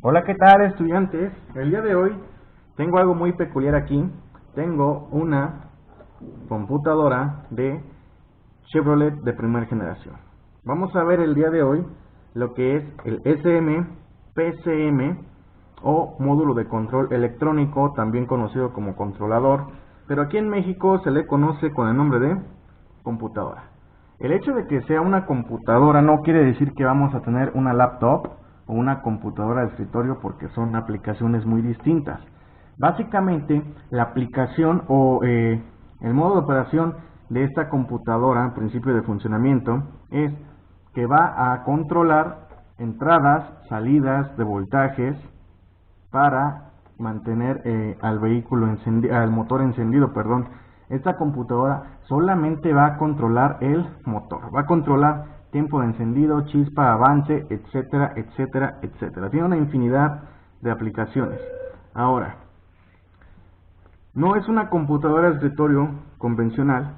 Hola, ¿qué tal, estudiantes? El día de hoy tengo algo muy peculiar aquí. Tengo una computadora de Chevrolet de primera generación. Vamos a ver el día de hoy lo que es el SM-PCM o módulo de control electrónico, también conocido como controlador, pero aquí en México se le conoce con el nombre de computadora. El hecho de que sea una computadora no quiere decir que vamos a tener una laptop o una computadora de escritorio, porque son aplicaciones muy distintas. Básicamente, la aplicación o el modo de operación de esta computadora, principio de funcionamiento, es que va a controlar entradas, salidas de voltajes para mantener al vehículo encendido, al motor encendido, perdón. Esta computadora solamente va a controlar el motor, va a controlar tiempo de encendido, chispa, avance, etcétera, etcétera, etcétera. Tiene una infinidad de aplicaciones. Ahora, no es una computadora de escritorio convencional,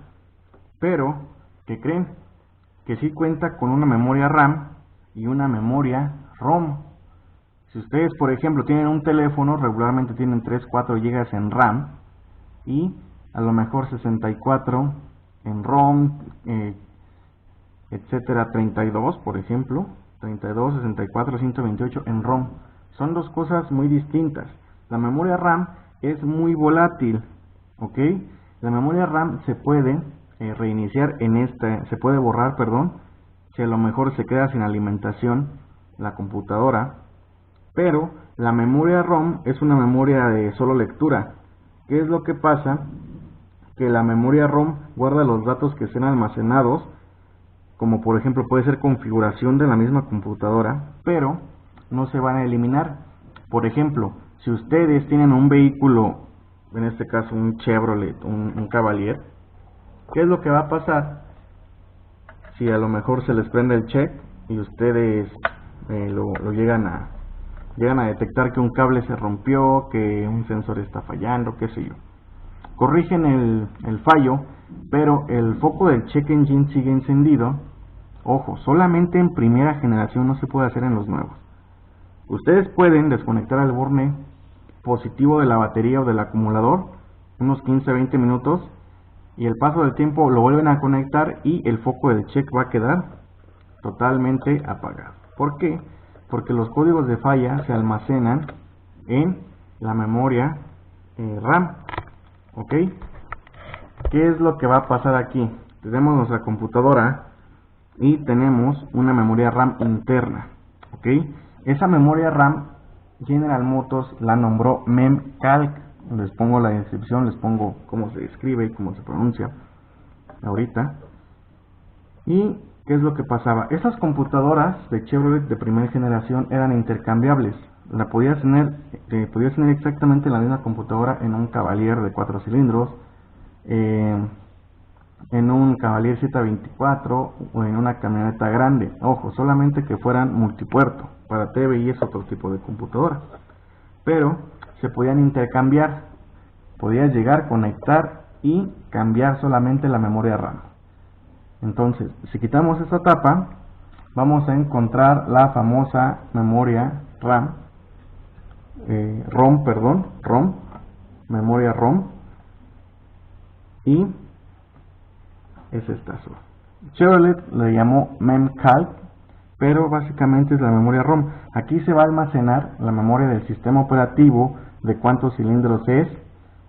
pero, ¿qué creen? Que sí cuenta con una memoria RAM y una memoria ROM. Si ustedes, por ejemplo, tienen un teléfono, regularmente tienen 3-4 GB en RAM y a lo mejor 64 en ROM, etcétera, 32, por ejemplo, 32, 64, 128 en ROM. Son dos cosas muy distintas. La memoria RAM es muy volátil, ¿ok? La memoria RAM se puede reiniciar se puede borrar, perdón, si a lo mejor se queda sin alimentación la computadora. Pero la memoria ROM es una memoria de solo lectura. ¿Qué es lo que pasa? Que la memoria ROM guarda los datos que estén almacenados, como por ejemplo puede ser configuración de la misma computadora, pero no se van a eliminar. Por ejemplo, si ustedes tienen un vehículo, en este caso un Chevrolet, un Cavalier, ¿qué es lo que va a pasar si a lo mejor se les prende el check y ustedes lo llegan a detectar que un cable se rompió, que un sensor está fallando, qué sé yo? Corrigen el fallo, pero el foco del check engine sigue encendido. Ojo, solamente en primera generación, no se puede hacer en los nuevos. Ustedes pueden desconectar el borne positivo de la batería o del acumulador unos 15-20 minutos, y el paso del tiempo lo vuelven a conectar y el foco del check va a quedar totalmente apagado. ¿Por qué? Porque los códigos de falla se almacenan en la memoria RAM. ¿Ok? ¿Qué es lo que va a pasar aquí? Tenemos nuestra computadora y tenemos una memoria RAM interna. ¿Ok? Esa memoria RAM General Motors la nombró memcalc. Les pongo la descripción, les pongo cómo se escribe y cómo se pronuncia ahorita. ¿Y qué es lo que pasaba? Esas computadoras de Chevrolet de primera generación eran intercambiables. Podías tener exactamente la misma computadora en un Cavalier de 4 cilindros, en un Cavalier Z24 o en una camioneta grande. Ojo, solamente que fueran multipuerto. Para TVI es otro tipo de computadora. Pero se podían intercambiar. Podías llegar, conectar y cambiar solamente la memoria RAM. Entonces, si quitamos esta tapa, vamos a encontrar la famosa memoria RAM, ROM, memoria ROM, y es esta. Chevrolet le llamó memcalc, pero básicamente es la memoria ROM. Aquí se va a almacenar la memoria del sistema operativo, de cuántos cilindros es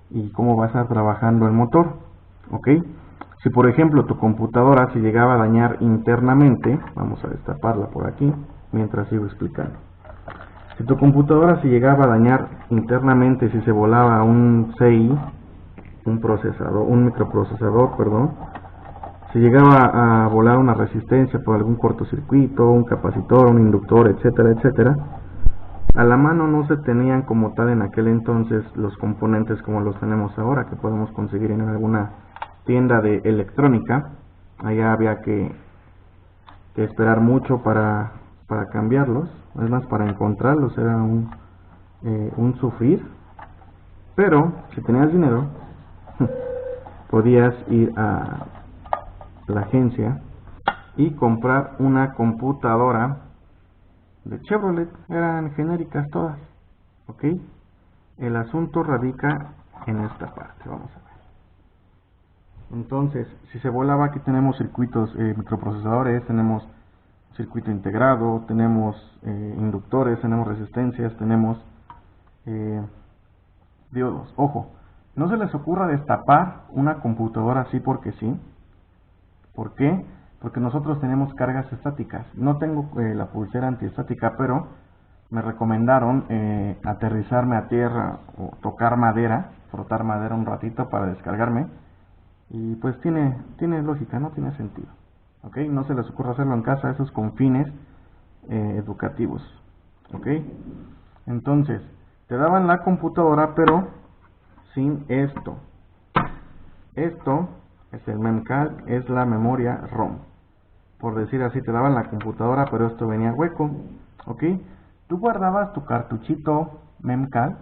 y cómo va a estar trabajando el motor. ¿Ok? Si por ejemplo tu computadora se llegaba a dañar internamente, vamos a destaparla por aquí mientras sigo explicando. Si tu computadora se llegaba a dañar internamente, si se volaba un CI, un microprocesador, perdón, si llegaba a volar una resistencia por algún cortocircuito, un capacitor, un inductor, etcétera, etcétera, a la mano no se tenían como tal en aquel entonces los componentes como los tenemos ahora, que podemos conseguir en alguna tienda de electrónica. Allá había que esperar mucho para cambiarlos, es más, para encontrarlos era un sufrir. Pero si tenías dinero podías ir a la agencia y comprar una computadora de Chevrolet, eran genéricas todas, ¿ok? El asunto radica en esta parte, vamos a ver. Entonces, si se volaba, aquí tenemos circuitos microprocesadores, tenemos circuito integrado, tenemos inductores, tenemos resistencias, tenemos diodos. Ojo, no se les ocurra destapar una computadora así porque sí. ¿Por qué? Porque nosotros tenemos cargas estáticas. No tengo la pulsera antiestática, pero me recomendaron aterrizarme a tierra o tocar madera, frotar madera un ratito para descargarme. Y pues tiene lógica, no tiene sentido. ¿Ok? No se les ocurra hacerlo en casa, eso es con fines educativos. ¿Ok? Entonces, te daban la computadora, pero sin esto. Esto es el memcalc, es la memoria ROM. Por decir así, te daban la computadora, pero esto venía hueco. ¿Ok? Tú guardabas tu cartuchito memcalc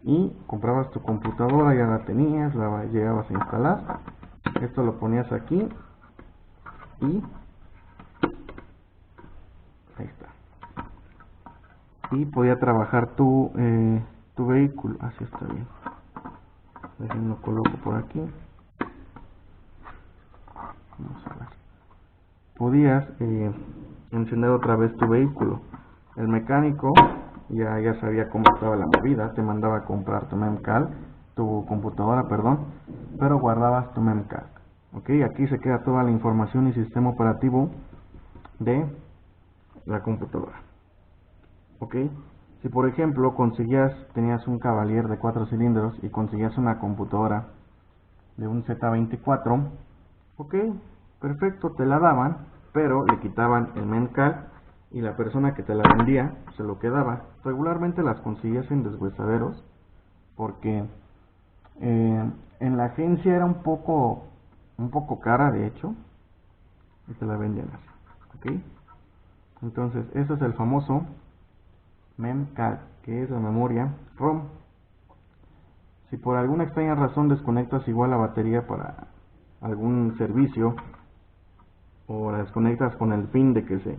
y comprabas tu computadora, ya la tenías, la llegabas a instalar. Esto lo ponías aquí y ahí está. Y podía trabajar tu vehículo. Así está bien. Lo coloco por aquí. Vamos a ver. Podías encender otra vez tu vehículo. El mecánico ya sabía cómo estaba la movida, te mandaba a comprar tu memcalc, tu computadora, perdón, pero guardabas tu memcalc. Ok, aquí se queda toda la información y sistema operativo de la computadora. Ok, si por ejemplo tenías un Cavalier de 4 cilindros y conseguías una computadora de un Z24, ok, perfecto, te la daban, pero le quitaban el memcalc y la persona que te la vendía se lo quedaba. Regularmente las conseguías en deshuesaderos porque en la agencia era un poco cara, de hecho, y te la vendían así. ¿Ok? Entonces, eso es el famoso memcalc, que es la memoria ROM. Si por alguna extraña razón desconectas igual la batería para algún servicio o la desconectas con el fin de que se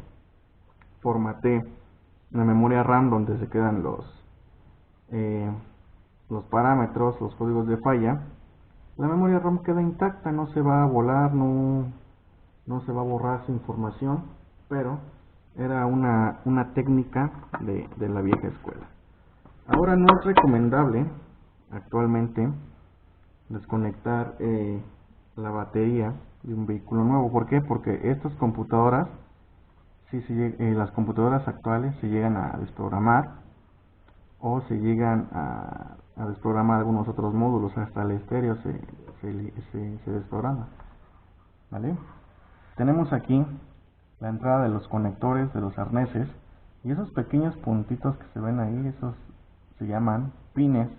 formatee la memoria RAM donde se quedan los parámetros, los códigos de falla, la memoria RAM queda intacta, no se va a volar, no se va a borrar su información, pero era una técnica de la vieja escuela. Ahora no es recomendable actualmente desconectar la batería de un vehículo nuevo. ¿Por qué? Porque estas computadoras, las computadoras actuales se llegan a desprogramar o se llegan a desprogramar algunos otros módulos, hasta el estéreo se desprograma. ¿Vale? Tenemos aquí la entrada de los conectores de los arneses y esos pequeños puntitos que se ven ahí, esos se llaman pines.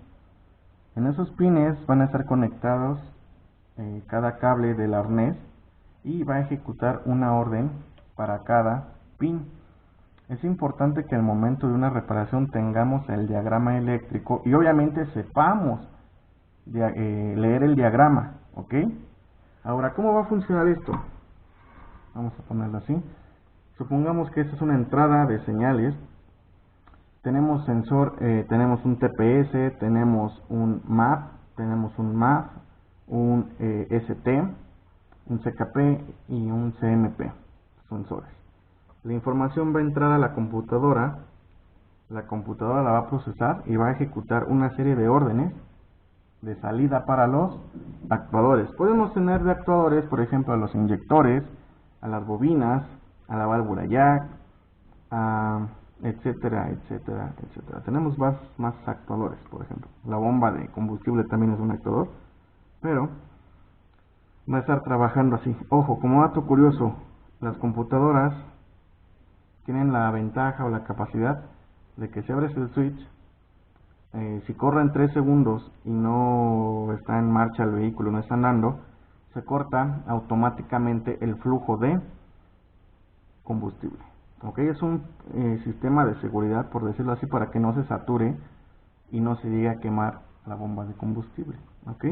En esos pines van a estar conectados cada cable del arnés y va a ejecutar una orden para cada pin. Es importante que al momento de una reparación tengamos el diagrama eléctrico y obviamente sepamos leer el diagrama, ¿ok? Ahora, ¿cómo va a funcionar esto? Vamos a ponerlo así. Supongamos que esta es una entrada de señales. Tenemos sensor, tenemos un TPS, tenemos un MAP, un ST, un CKP y un CMP, sensores. La información va a entrar a la computadora la va a procesar y va a ejecutar una serie de órdenes de salida para los actuadores. Podemos tener de actuadores, por ejemplo, a los inyectores, a las bobinas, a la válvula jack, etcétera, etcétera, etcétera. Tenemos más actuadores, por ejemplo. La bomba de combustible también es un actuador, pero va a estar trabajando así. Ojo, como dato curioso, las computadoras tienen la ventaja o la capacidad de que si abres el switch, si corren 3 segundos y no está en marcha el vehículo, no está andando, se corta automáticamente el flujo de combustible. ¿Ok? Es un sistema de seguridad, por decirlo así, para que no se sature y no se llegue a quemar la bomba de combustible. ¿Ok?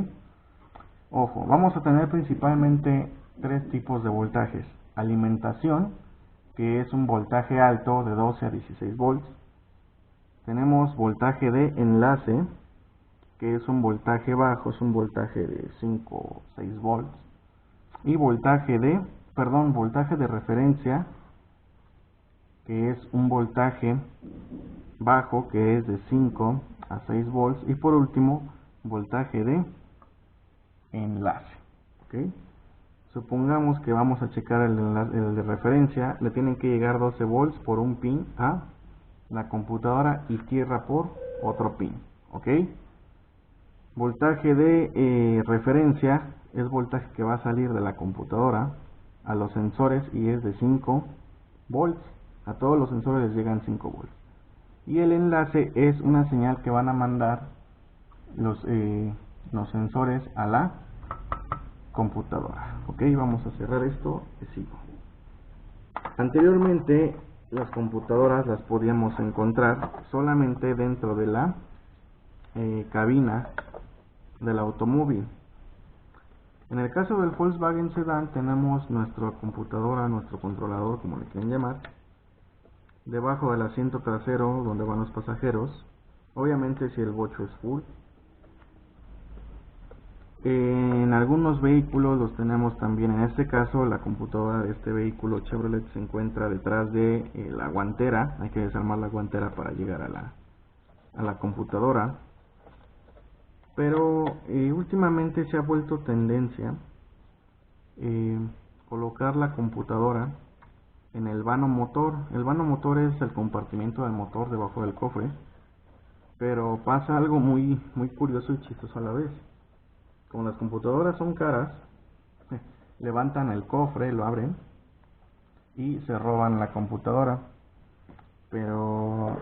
Ojo, vamos a tener principalmente 3 tipos de voltajes. Alimentación, que es un voltaje alto de 12 a 16 volts. Tenemos voltaje de enlace, que es un voltaje bajo, es un voltaje de 5 o 6 volts. Y voltaje de referencia, que es un voltaje bajo, que es de 5 a 6 volts. Y por último, voltaje de enlace. ¿Okay? Supongamos que vamos a checar el de referencia, le tienen que llegar 12 volts por un pin a la computadora y tierra por otro pin. ¿Ok? Voltaje de referencia es voltaje que va a salir de la computadora a los sensores y es de 5 volts. A todos los sensores les llegan 5 volts. Y el enlace es una señal que van a mandar los sensores a la computadora. Ok, vamos a cerrar esto y sigo. Anteriormente las computadoras las podíamos encontrar solamente dentro de la cabina del automóvil. En el caso del Volkswagen Sedan tenemos nuestra computadora, nuestro controlador, como le quieren llamar, debajo del asiento trasero donde van los pasajeros. Obviamente si el bocho es full. En algunos vehículos los tenemos también. En este caso la computadora de este vehículo Chevrolet se encuentra detrás de la guantera. Hay que desarmar la guantera para llegar a la computadora. Pero últimamente se ha vuelto tendencia colocar la computadora en el vano motor. El vano motor es el compartimiento del motor debajo del cofre. Pero pasa algo muy curioso y chistoso a la vez. Como las computadoras son caras, levantan el cofre, lo abren y se roban la computadora. Pero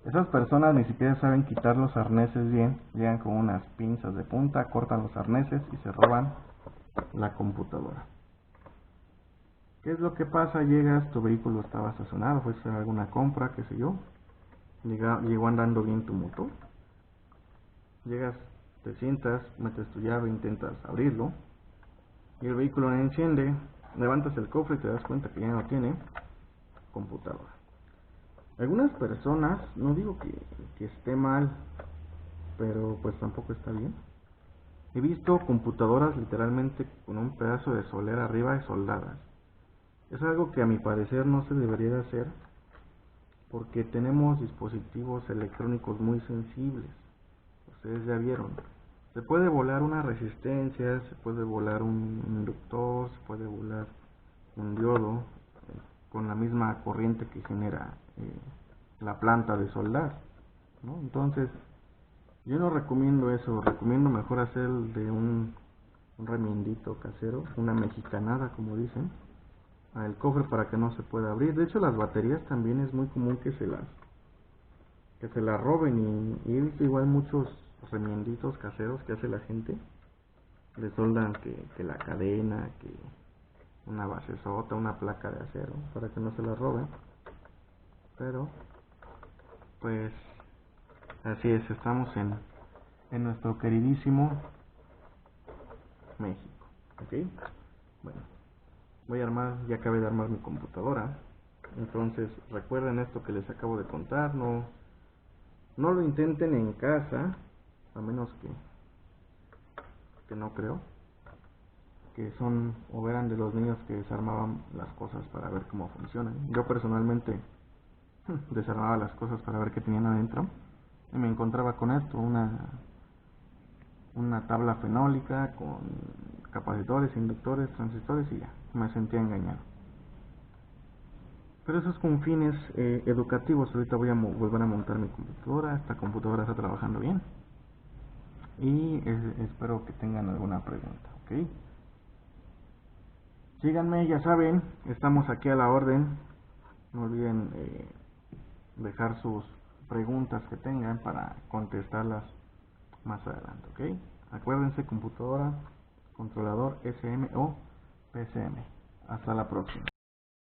esas personas ni siquiera saben quitar los arneses bien, llegan con unas pinzas de punta, cortan los arneses y se roban la computadora. ¿Qué es lo que pasa? Llegas, tu vehículo estaba estacionado, fue a hacer alguna compra, qué sé yo, llegó andando bien tu motor, llegas, te sientas, metes tu llave, intentas abrirlo y el vehículo no enciende, levantas el cofre y te das cuenta que ya no tiene computadora. Algunas personas, no digo que esté mal, pero pues tampoco está bien. He visto computadoras literalmente con un pedazo de solera arriba y soldadas. Es algo que a mi parecer no se debería de hacer porque tenemos dispositivos electrónicos muy sensibles. Ustedes ya vieron. Se puede volar una resistencia, se puede volar un inductor, se puede volar un diodo con la misma corriente que genera la planta de soldar, ¿no? Entonces, yo no recomiendo eso, recomiendo mejor hacer de un remiendito casero, una mexicanada como dicen, al cofre para que no se pueda abrir. De hecho, las baterías también es muy común que se las roben y he visto igual muchos remienditos caseros que hace la gente, le soldan que la cadena, que una base sota, una placa de acero para que no se la roben. Pero pues así es, estamos en nuestro queridísimo México. Ok, bueno, voy a armar, ya acabé de armar mi computadora. Entonces recuerden esto que les acabo de contar, no lo intenten en casa, a menos que no creo, que son o eran de los niños que desarmaban las cosas para ver cómo funcionan. Yo personalmente desarmaba las cosas para ver qué tenían adentro y me encontraba con esto, una tabla fenólica con capacitores, inductores, transistores y ya, me sentía engañado. Pero eso es con fines educativos. Ahorita voy a volver a montar mi computadora. Esta computadora está trabajando bien y espero que tengan alguna pregunta. ¿Ok? Síganme, ya saben, estamos aquí a la orden. No olviden dejar sus preguntas que tengan para contestarlas más adelante. ¿Ok? Acuérdense, computadora, controlador SM o PCM. Hasta la próxima.